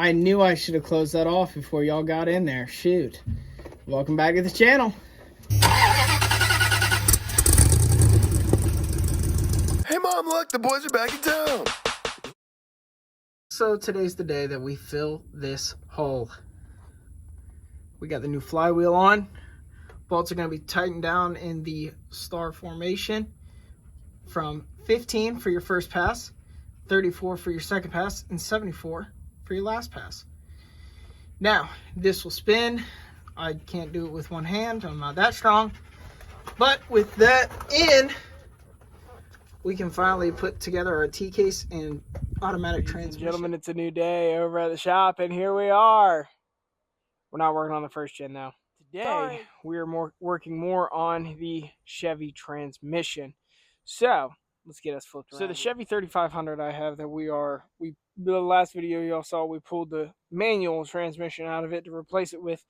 I knew I should have closed that off before y'all got in there. Shoot. Welcome back to the channel. Hey Mom, look, the boys are back in town. So today's the day that we fill this hole. We got the new flywheel on. Bolts are going to be tightened down in the star formation from 15 for your first pass, 34 for your second pass, and 74 for your last pass. Now, this will spin. I can't do it with one hand. I'm not that strong. But with that in, we can finally put together our T-case and automatic transmission. Gentlemen, it's a new day over at the shop, and here we are. We're not working on the first gen now. Today, we are working more on the Chevy transmission. So, let's get us flipped around. So the Chevy 3500 I have that the last video y'all saw, we pulled the manual transmission out of it to replace it with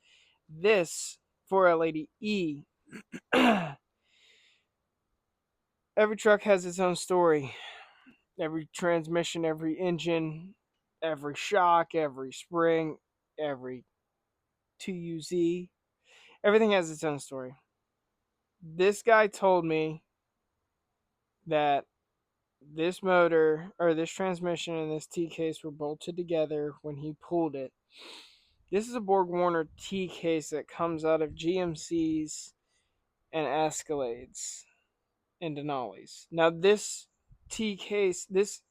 this 4L80E. Every truck has its own story. Every transmission, every engine, every shock, every spring, every 2UZ, everything has its own story. This guy told me that this motor, or this transmission, and this T-case were bolted together when he pulled it. This is a Borg Warner T-case that comes out of GMCs and Escalades and Denali's. Now this T-case, this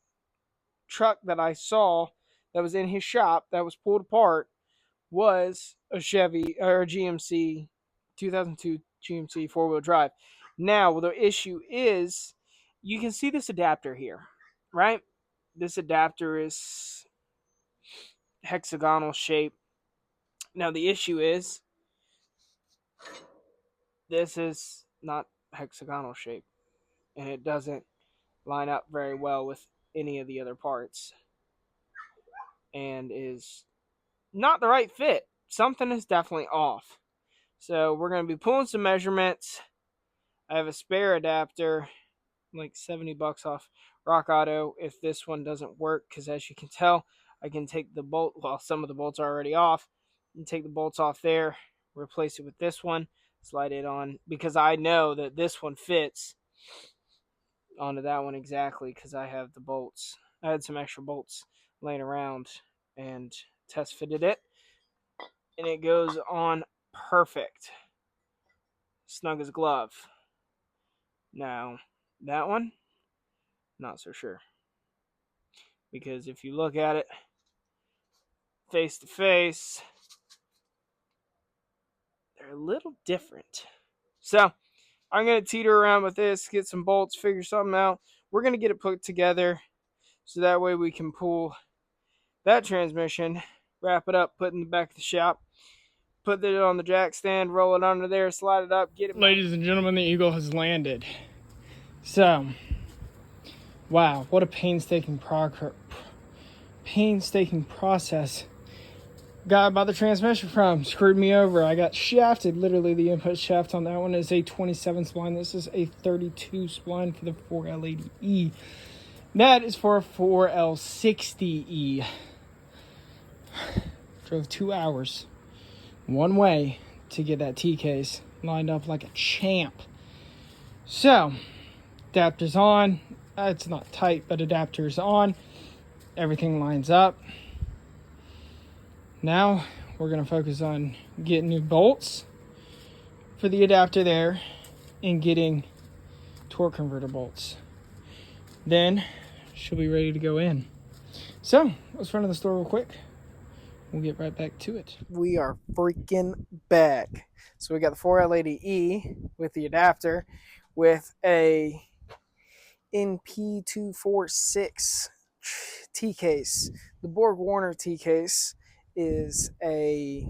truck that I saw that was in his shop that was pulled apart was a Chevy or a GMC 2002 GMC four-wheel drive. Now the issue is, you can see this adapter here, right? This adapter is hexagonal shape. Now the issue is, this is not hexagonal shape, and it doesn't line up very well with any of the other parts, and is not the right fit. Something is definitely off. So we're going to be pulling some measurements. I have a spare adapter, like $70 off Rock Auto, if this one doesn't work, because as you can tell, I can take the bolt, well, some of the bolts are already off, and take the bolts off there, replace it with this one, slide it on, because I know that this one fits onto that one exactly, because I have the bolts. I had some extra bolts laying around and test fitted it, and it goes on perfect, snug as a glove. Now that one, not so sure, because if you look at it face to face, they're a little different. So I'm going to teeter around with this, get some bolts, figure something out. We're going to get it put together so that way we can pull that transmission, wrap it up, put it in the back of the shop, put it on the jack stand, roll it under there, slide it up, get it. Ladies and gentlemen, the Eagle has landed. So, wow, what a painstaking process. Guy I bought the transmission from screwed me over. I got shafted. Literally, the input shaft on that one is a 27 spline. This is a 32 spline for the 4L80E. That is for a 4L60E. Drove 2 hours one way to get that T-case lined up like a champ. So, adapter's on. It's not tight, but adapter's on. Everything lines up. Now, we're going to focus on getting new bolts for the adapter there and getting torque converter bolts. Then, she'll be ready to go in. So, let's run to the store real quick. We'll get right back to it. We are freaking back. So we got the 4L80E with the adapter with a Pt.1 T-case. The Borg Warner T-case is a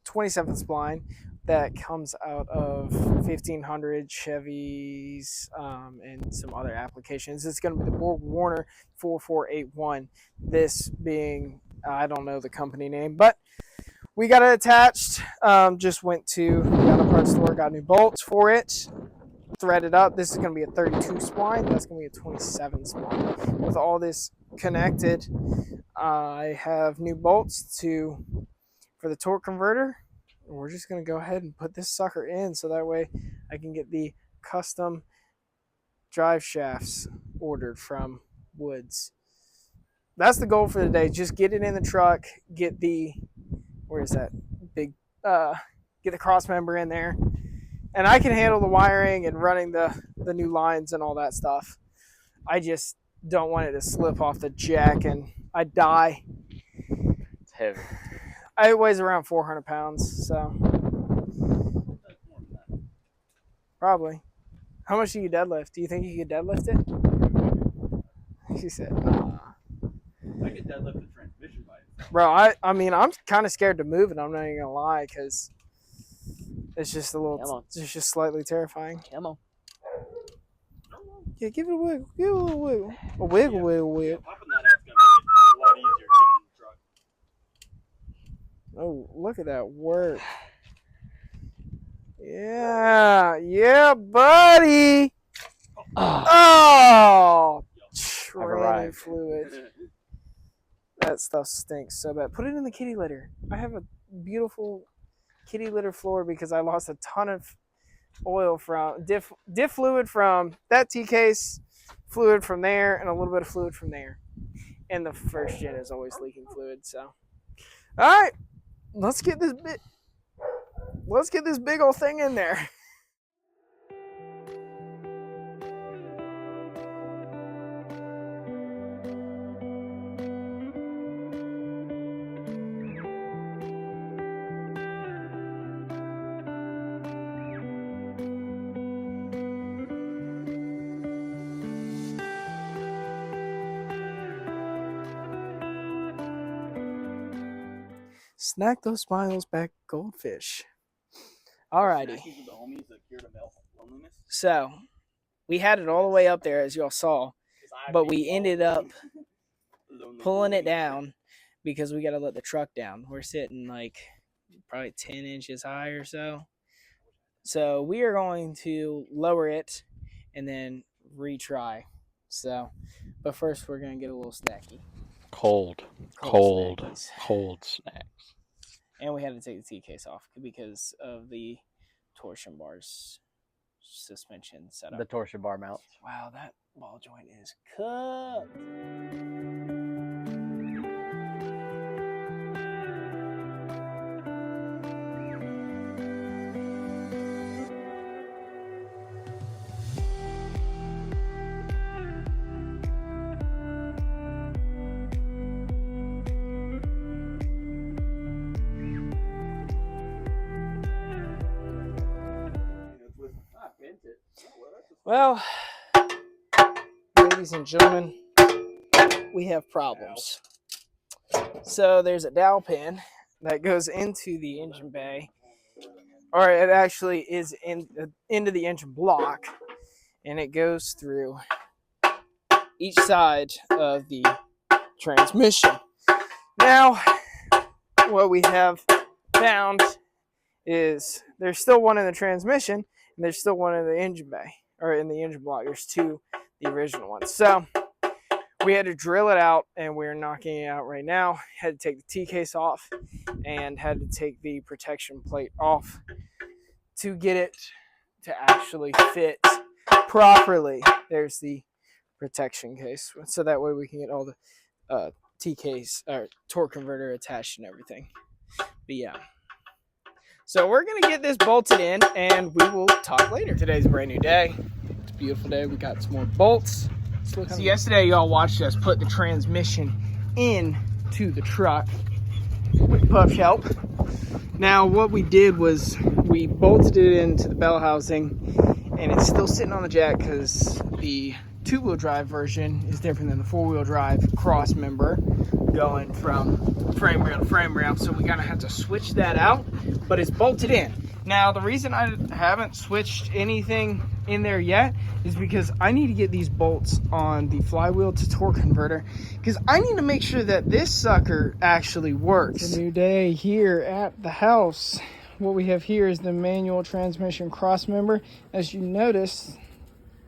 27 spline that comes out of 1500 Chevys and some other applications. It's going to be the Borg Warner 4481. This being, I don't know the company name, but we got it attached. Just went to the auto parts store, got new bolts for it, threaded up. This is going to be a 32 spline. That's going to be a 27 spline. With all this connected, I have new bolts for the torque converter. We're just going to go ahead and put this sucker in so that way I can get the custom drive shafts ordered from Woods. That's the goal for the day. Just get it in the truck, get the, where is that big, get the cross member in there. And I can handle the wiring and running the new lines and all that stuff. I just don't want it to slip off the jack and I die. It's heavy. It weighs around 400 pounds, so probably. How much do you deadlift? Do you think you could deadlift it? She said, nah. I could deadlift the transmission by itself. Bro, I mean, I'm kind of scared to move it. I'm not even gonna lie, because it's just it's just slightly terrifying. Come on. Yeah, give it a wiggle. Give it a little wiggle. A wiggle, wiggle, wiggle. Popping that out's gonna make it a lot easier getting in the truck. Oh, look at that work. Yeah, buddy. Oh, tranny fluid. That stuff stinks so bad. Put it in the kitty litter. I have a beautiful kitty litter floor because I lost a ton of oil from diff fluid from that T case, fluid from there, and a little bit of fluid from there. And the first gen is always leaking fluid. So, all right, let's get this big old thing in there. Snack those smiles back, goldfish. Alrighty. So, we had it all the way up there, as y'all saw, but we ended up pulling it down because we got to let the truck down. We're sitting like probably 10 inches high or so. So, we are going to lower it and then retry. So, but first, we're going to get a little snacky. Cold snacks. And we had to take the T case off because of the torsion bars suspension setup. The torsion bar mount. Wow, that ball joint is cooked. Well, ladies and gentlemen, we have problems. So there's a dowel pin that goes into the engine bay, or it actually is into the engine block, and it goes through each side of the transmission. Now, what we have found is there's still one in the transmission, and there's still one in the engine bay. Or in the engine block. There's two, the original ones. So we had to drill it out, and we're knocking it out right now. Had to take the T case off and had to take the protection plate off to get it to actually fit properly. There's the protection case, so that way we can get all the T case or torque converter attached and everything. But yeah. So we're going to get this bolted in, and we will talk later. Today's a brand new day. It's a beautiful day. We got some more bolts. So yesterday, y'all watched us put the transmission into the truck with Puff's help. Now, what we did was we bolted it into the bell housing, and it's still sitting on the jack because the two-wheel drive version is different than the four-wheel drive cross member going from frame rail to frame rail, so we're gonna have to switch that out, but it's bolted in. Now, the reason I haven't switched anything in there yet is because I need to get these bolts on the flywheel to torque converter, because I need to make sure that this sucker actually works. It's a new day here at the house. What we have here is the manual transmission cross member. As you notice,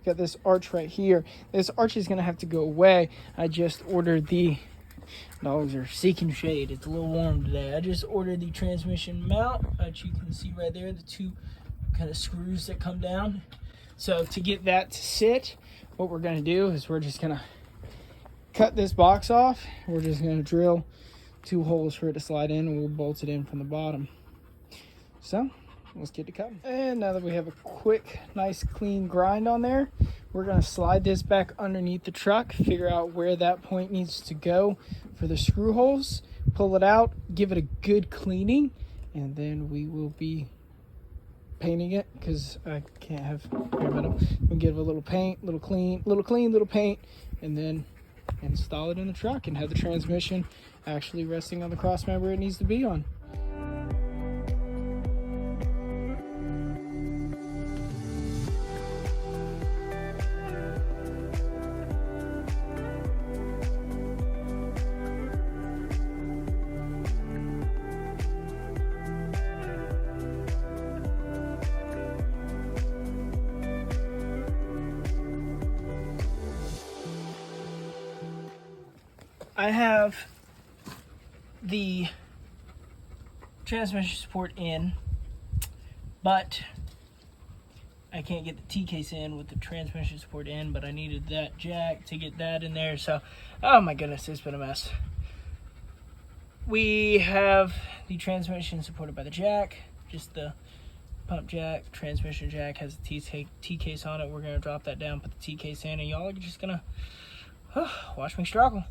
got this arch right here. This arch is gonna have to go away. I just ordered the Dogs are seeking shade. It's a little warm today. I just ordered the transmission mount, which you can see right there, the two kind of screws that come down. So to get that to sit, what we're going to do is we're just going to cut this box off. We're just going to drill 2 holes for it to slide in, and we'll bolt it in from the bottom. So let's get to cutting. And now that we have a quick, nice, clean grind on there, we're going to slide this back underneath the truck, figure out where that point needs to go for the screw holes, pull it out, give it a good cleaning, and then we will be painting it, because I can't have bare metal. We'll give it a little paint, little clean, little paint, and then install it in the truck and have the transmission actually resting on the cross member it needs to be on. I have the transmission support in, but I can't get the T-case in with the transmission support in, but I needed that jack to get that in there. So, oh my goodness, it's been a mess. We have the transmission supported by the jack, just the pump jack. Transmission jack has a T-case on it. We're going to drop that down, put the T-case in, and y'all are just going to watch me struggle.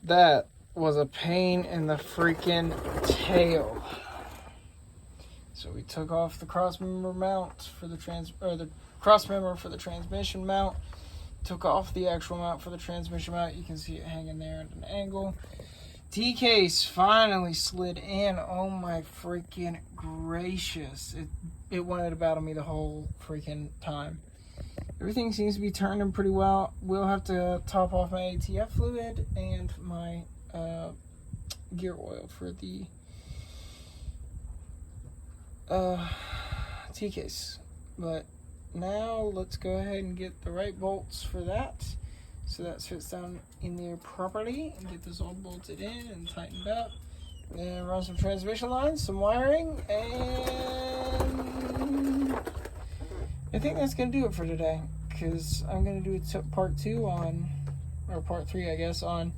That was a pain in the freaking tail. So we took off the cross member mount for the cross member for the transmission mount. Took off the actual mount for the transmission mount. You can see it hanging there at an angle. T-case finally slid in. Oh my freaking gracious. It wanted to battle me the whole freaking time. Everything seems to be turning pretty well. We'll have to top off my ATF fluid and my gear oil for the T-case. But now let's go ahead and get the right bolts for that, so that fits down in there properly, and get this all bolted in and tightened up. Then run some transmission lines, some wiring, and I think that's going to do it for today, because I'm going to do part 2 on, or part 3 I guess, on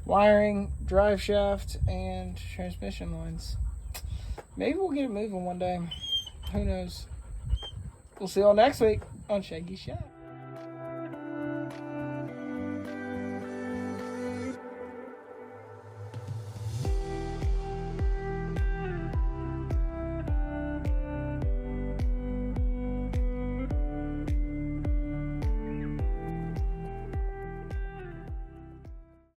wiring, drive shaft, and transmission lines. Maybe we'll get it moving one day. Who knows? We'll see y'all next week on Shaggy Shop.